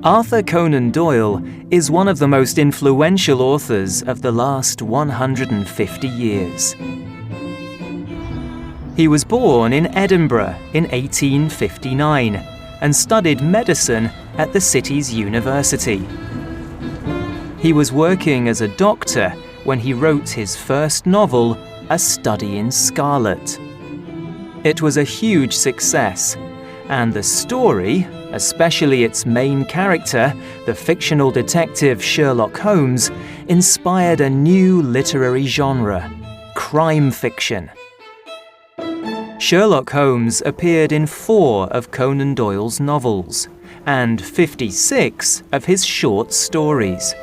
Arthur Conan Doyle is one of the most influential authors of the last 150 years. He was born in Edinburgh in 1859 and studied medicine at the city's university. He was working as a doctor when he wrote his first novel, A Study in Scarlet. It was a huge success, and the story, especially its main character, the fictional detective Sherlock Holmes, inspired a new literary genre, crime fiction. Sherlock Holmes appeared in 4 of Conan Doyle's novels and 56 of his short stories.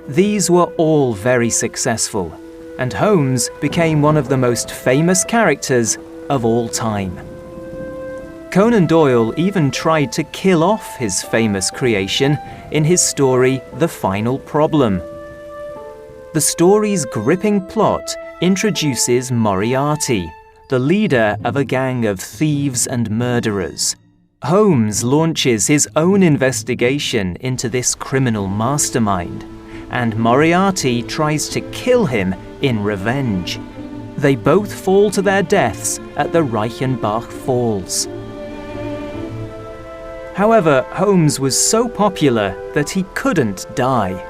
These were all very successful, and Holmes became one of the most famous characters of all time. Conan Doyle even tried to kill off his famous creation in his story The Final Problem. The story's gripping plot introduces Moriarty, the leader of a gang of thieves and murderers. Holmes launches his own investigation into this criminal mastermind, and Moriarty tries to kill him in revenge. They both fall to their deaths at the Reichenbach Falls. However, Holmes was so popular that he couldn't die.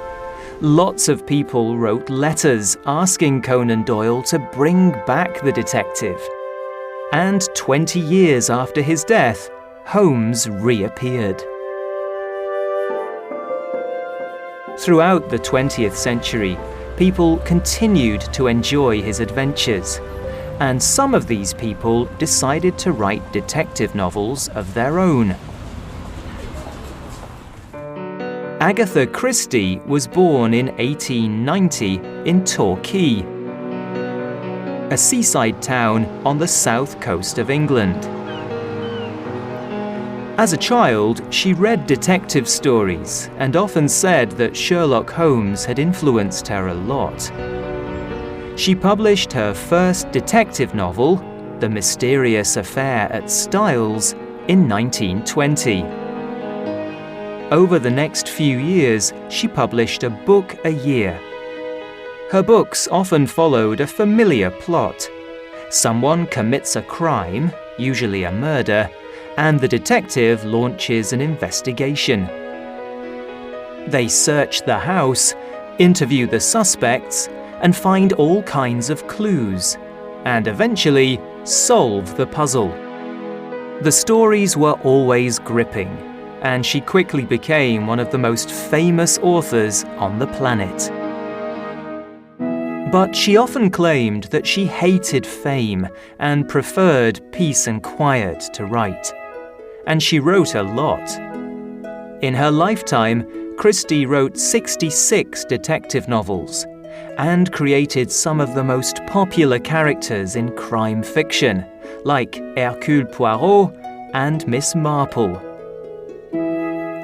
Lots of people wrote letters asking Conan Doyle to bring back the detective. And 20 years after his death, Holmes reappeared. Throughout the 20th century, people continued to enjoy his adventures, and some of these people decided to write detective novels of their own. Agatha Christie was born in 1890 in Torquay, a seaside town on the south coast of England. As a child, she read detective stories and often said that Sherlock Holmes had influenced her a lot. She published her first detective novel, The Mysterious Affair at Styles, in 1920. Over the next few years, she published a book a year. Her books often followed a familiar plot. Someone commits a crime, usually a murder, and the detective launches an investigation. They search the house, interview the suspects, and find all kinds of clues, and eventually solve the puzzle. The stories were always gripping, and she quickly became one of the most famous authors on the planet. But she often claimed that she hated fame and preferred peace and quiet to write. And she wrote a lot. In her lifetime, Christie wrote 66 detective novels and created some of the most popular characters in crime fiction, like Hercule Poirot and Miss Marple.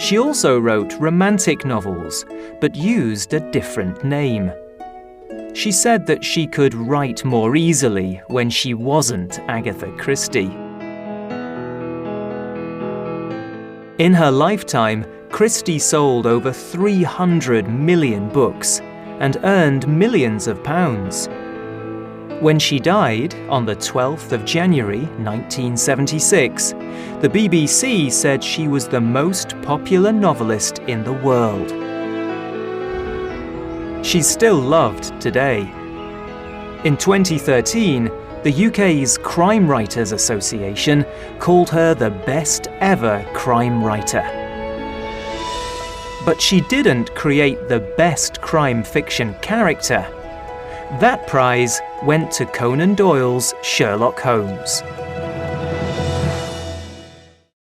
She also wrote romantic novels, but used a different name. She said that she could write more easily when she wasn't Agatha Christie. In her lifetime, Christie sold over 300 million books and earned millions of pounds. When she died on the 12th of January 1976, the BBC said she was the most popular novelist in the world. She's still loved today. In 2013, the UK's Crime Writers Association called her the best ever crime writer. But she didn't create the best crime fiction character. That prize went to Conan Doyle's Sherlock Holmes.